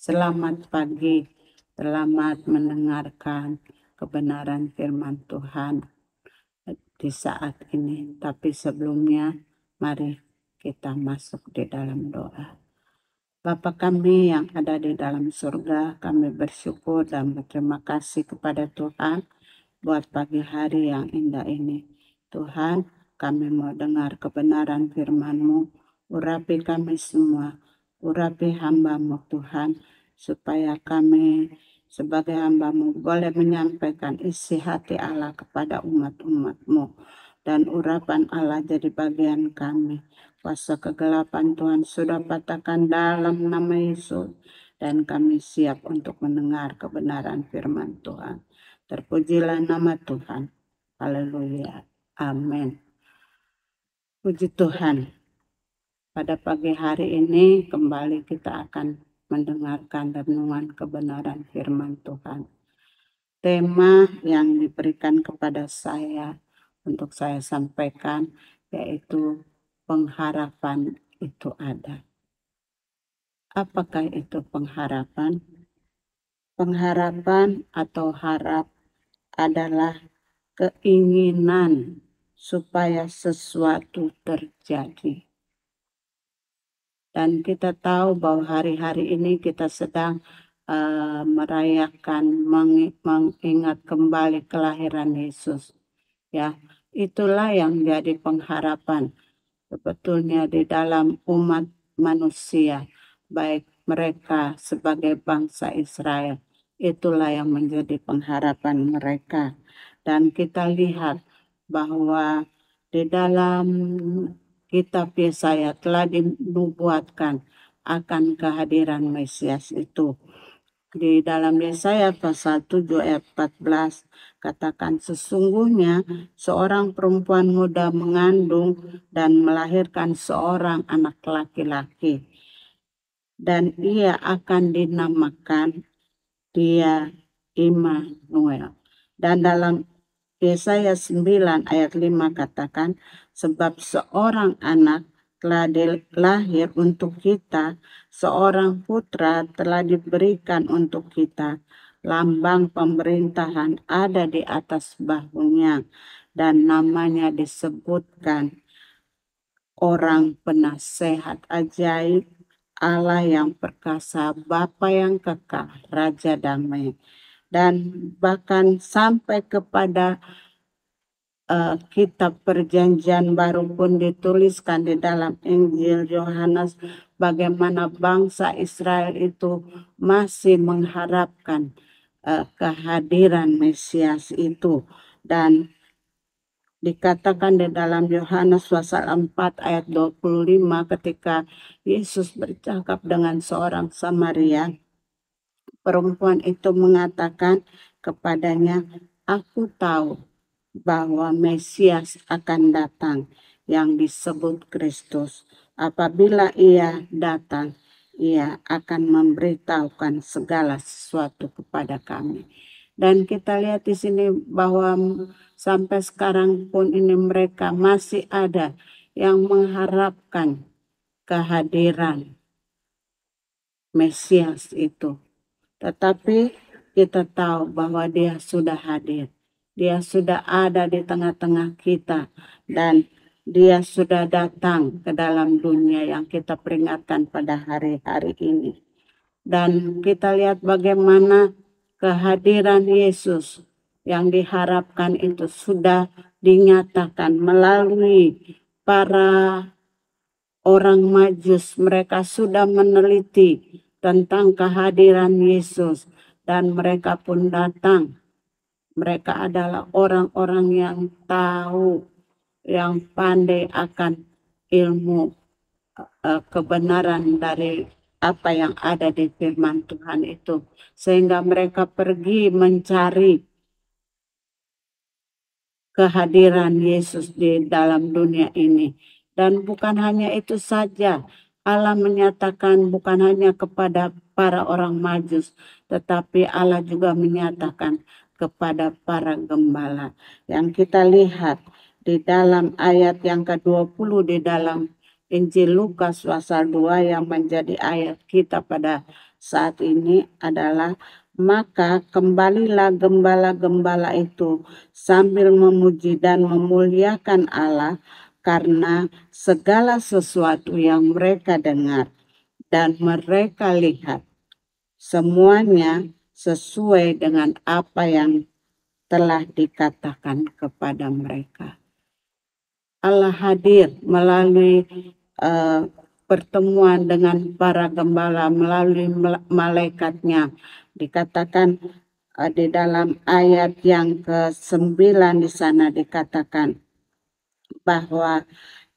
Selamat pagi, selamat mendengarkan kebenaran firman Tuhan di saat ini. Tapi sebelumnya, mari kita masuk di dalam doa. Bapa kami yang ada di dalam surga, kami bersyukur dan berterima kasih kepada Tuhan buat pagi hari yang indah ini. Tuhan, kami mau dengar kebenaran firman-Mu, urapi kami semua, urapi hamba-Mu Tuhan, supaya kami sebagai hamba-Mu boleh menyampaikan isi hati Allah kepada umat-umat-Mu, dan urapan Allah jadi bagian kami. Kuasa kegelapan Tuhan sudah patahkan dalam nama Yesus, dan kami siap untuk mendengar kebenaran firman Tuhan. Terpujilah nama Tuhan. Haleluya. Amin. Puji Tuhan. Pada pagi hari ini kembali kita akan mendengarkan renungan kebenaran firman Tuhan. Tema yang diberikan kepada saya untuk saya sampaikan yaitu pengharapan itu ada. Apakah itu pengharapan? Pengharapan atau harap adalah keinginan supaya sesuatu terjadi. Dan kita tahu bahwa hari-hari ini kita sedang merayakan, mengingat kembali kelahiran Yesus. Ya, itulah yang jadi pengharapan sebetulnya di dalam umat manusia, baik mereka sebagai bangsa Israel. Itulah yang menjadi pengharapan mereka. Dan kita lihat bahwa di dalam kitab Yesaya telah dinubuatkan akan kehadiran Mesias itu. Di dalam Yesaya pasal 7 ayat 14 katakan, sesungguhnya seorang perempuan muda mengandung dan melahirkan seorang anak laki-laki, dan ia akan dinamakan dia Immanuel. Dan dalam Yesaya 9 ayat 5 katakan, sebab seorang anak telah lahir untuk kita, seorang putra telah diberikan untuk kita, lambang pemerintahan ada di atas bahunya, dan namanya disebutkan Orang Penasehat Ajaib, Allah yang perkasa, Bapa yang kekal, Raja Damai. Dan bahkan sampai kepada kitab Perjanjian Baru pun dituliskan di dalam Injil Yohanes bagaimana bangsa Israel itu masih mengharapkan kehadiran Mesias itu. Dan dikatakan di dalam Yohanes pasal 4 ayat 25 ketika Yesus bercakap dengan seorang Samaria, perempuan itu mengatakan kepadanya, aku tahu bahwa Mesias akan datang yang disebut Kristus. Apabila ia datang, ia akan memberitahukan segala sesuatu kepada kami. Dan kita lihat di sini bahwa sampai sekarang pun ini mereka masih ada yang mengharapkan kehadiran Mesias itu. Tetapi kita tahu bahwa dia sudah hadir. Dia sudah ada di tengah-tengah kita, dan dia sudah datang ke dalam dunia yang kita peringatkan pada hari-hari ini. Dan kita lihat bagaimana kehadiran Yesus yang diharapkan itu sudah dinyatakan melalui para orang Majus. Mereka sudah meneliti tentang kehadiran Yesus dan mereka pun datang. Mereka adalah orang-orang yang tahu, yang pandai akan ilmu kebenaran dari apa yang ada di firman Tuhan itu. Sehingga mereka pergi mencari kehadiran Yesus di dalam dunia ini. Dan bukan hanya itu saja, Allah menyatakan bukan hanya kepada para orang Majus, tetapi Allah juga menyatakan kepada para gembala. Yang kita lihat di dalam ayat yang ke-20 di dalam Injil Lukas pasal 2 yang menjadi ayat kita pada saat ini adalah, maka kembalilah gembala-gembala itu sambil memuji dan memuliakan Allah karena segala sesuatu yang mereka dengar dan mereka lihat. Semuanya sesuai dengan apa yang telah dikatakan kepada mereka. Allah hadir melalui pertemuan dengan para gembala melalui malaikatnya. Dikatakan di dalam ayat yang ke-9 di sana dikatakan bahwa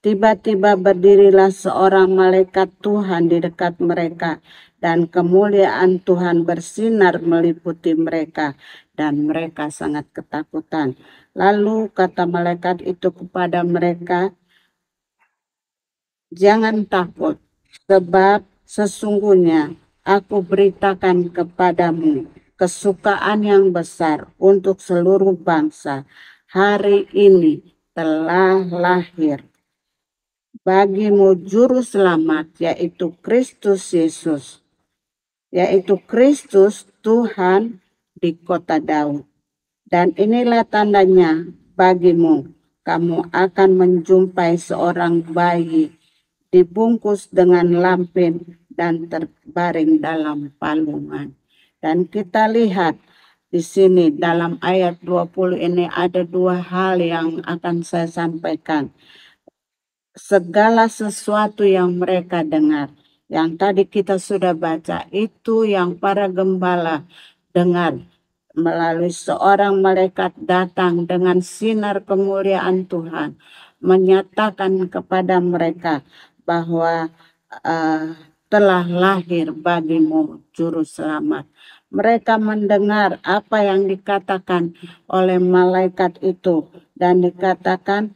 tiba-tiba berdirilah seorang malaikat Tuhan di dekat mereka dan kemuliaan Tuhan bersinar meliputi mereka dan mereka sangat ketakutan. Lalu kata malaikat itu kepada mereka, "Jangan takut, sebab sesungguhnya aku beritakan kepadamu kesukaan yang besar untuk seluruh bangsa. Hari ini telah lahir bagimu juru selamat, yaitu Kristus Yesus, yaitu Kristus Tuhan di kota Daud. Dan inilah tandanya bagimu, kamu akan menjumpai seorang bayi dibungkus dengan lampin dan terbaring dalam palungan." Dan kita lihat di sini dalam ayat 20 ini ada dua hal yang akan saya sampaikan. Segala sesuatu yang mereka dengar, yang tadi kita sudah baca, itu yang para gembala dengar melalui seorang malaikat datang dengan sinar kemuliaan Tuhan, menyatakan kepada mereka bahwa telah lahir bagimu juru selamat. Mereka mendengar apa yang dikatakan oleh malaikat itu dan dikatakan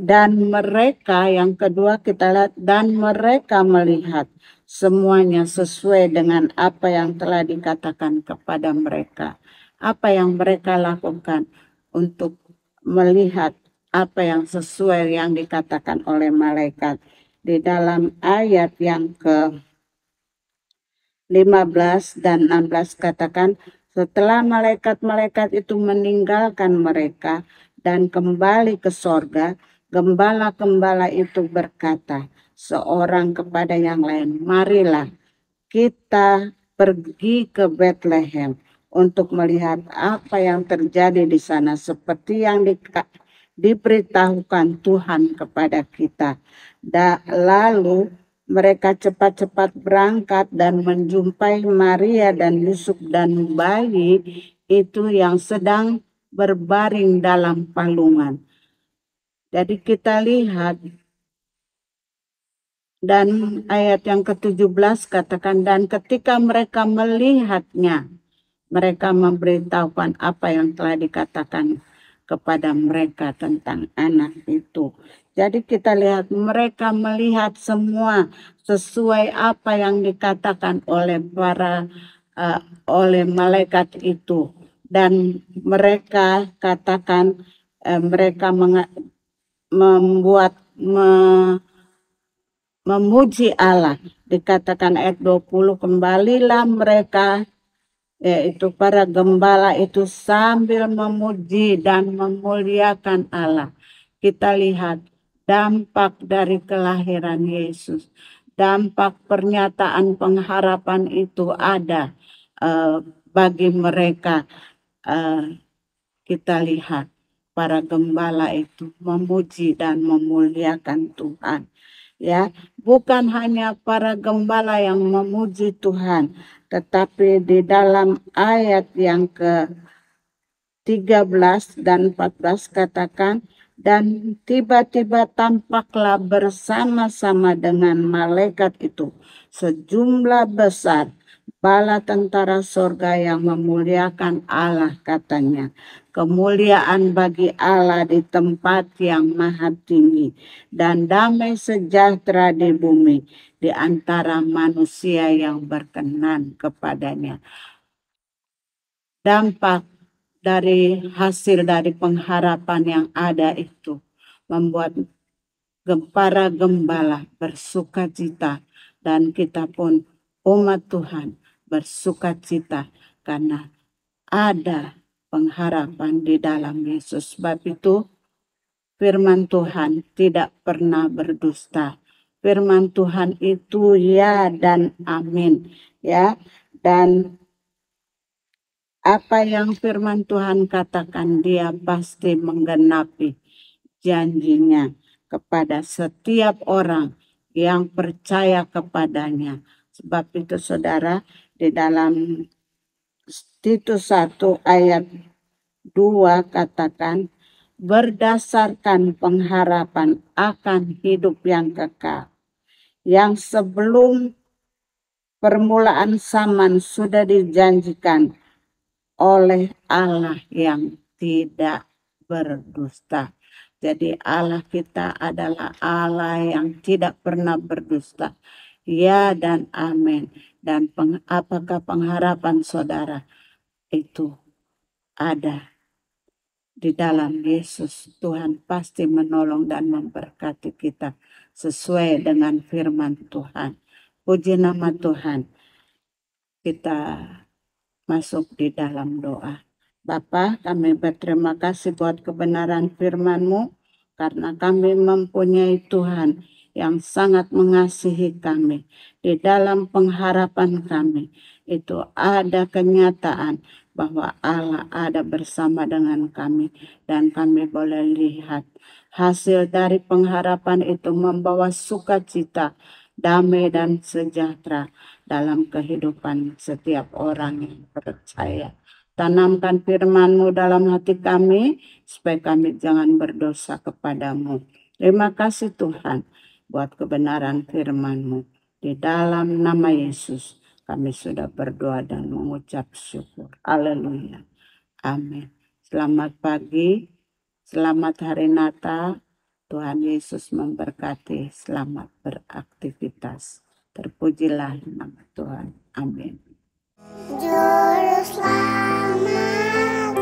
dan mereka, yang kedua kita lihat, dan mereka melihat semuanya sesuai dengan apa yang telah dikatakan kepada mereka. Apa yang mereka lakukan untuk melihat apa yang sesuai yang dikatakan oleh malaikat. Di dalam ayat yang ke-15 dan 16 katakan, setelah malaikat-malaikat itu meninggalkan mereka dan kembali ke sorga, gembala-gembala itu berkata seorang kepada yang lain, "Marilah kita pergi ke Bethlehem untuk melihat apa yang terjadi di sana seperti yang diberitahukan Tuhan kepada kita." Lalu mereka cepat-cepat berangkat dan menjumpai Maria dan Yusuf dan bayi itu yang sedang berbaring dalam palungan. Jadi kita lihat dan ayat yang ke-17 katakan, dan ketika mereka melihatnya, mereka memberitahukan apa yang telah dikatakan kepada mereka tentang anak itu. Jadi kita lihat mereka melihat semua sesuai apa yang dikatakan oleh oleh malaikat itu, dan mereka katakan mereka memuji Allah. Dikatakan ayat 20, kembalilah mereka, yaitu para gembala itu, sambil memuji dan memuliakan Allah. Kita lihat dampak dari kelahiran Yesus. Dampak pernyataan pengharapan itu ada bagi mereka. Kita lihat para gembala itu memuji dan memuliakan Tuhan. Ya, bukan hanya para gembala yang memuji Tuhan, tetapi di dalam ayat yang ke-13 dan 14 katakan, dan tiba-tiba tampaklah bersama-sama dengan malaikat itu sejumlah besar bala tentara sorga yang memuliakan Allah, katanya, kemuliaan bagi Allah di tempat yang maha tinggi, dan damai sejahtera di bumi di antara manusia yang berkenan kepadanya. Dampak dari hasil dari pengharapan yang ada itu membuat para gembala bersuka cita, dan kita pun umat Tuhan bersukacita karena ada pengharapan di dalam Yesus. Sebab itu firman Tuhan tidak pernah berdusta. Firman Tuhan itu ya dan amin, ya. Dan apa yang firman Tuhan katakan, Dia pasti menggenapi janjinya kepada setiap orang yang percaya kepadanya. Sebab itu saudara, di dalam Titus 1 ayat 2 katakan, berdasarkan pengharapan akan hidup yang kekal, yang sebelum permulaan zaman sudah dijanjikan oleh Allah yang tidak berdusta. Jadi Allah kita adalah Allah yang tidak pernah berdusta. Ya dan amin. Dan apakah pengharapan saudara itu ada di dalam Yesus? Tuhan pasti menolong dan memberkati kita sesuai dengan firman Tuhan. Puji nama Tuhan. Kita masuk di dalam doa. Bapa, kami berterima kasih buat kebenaran firman-Mu, karena kami mempunyai Tuhan yang sangat mengasihi kami. Di dalam pengharapan kami itu ada kenyataan bahwa Allah ada bersama dengan kami, dan kami boleh lihat hasil dari pengharapan itu membawa sukacita, damai dan sejahtera dalam kehidupan setiap orang yang percaya. Tanamkan firman-Mu dalam hati kami, supaya kami jangan berdosa kepadamu. Terima kasih Tuhan buat kebenaran firman-Mu. Di dalam nama Yesus kami sudah berdoa dan mengucap syukur. Haleluya. Amin. Selamat pagi, selamat hari Natal. Tuhan Yesus memberkati. Selamat beraktivitas. Terpujilah nama Tuhan. Amin. Juru selamat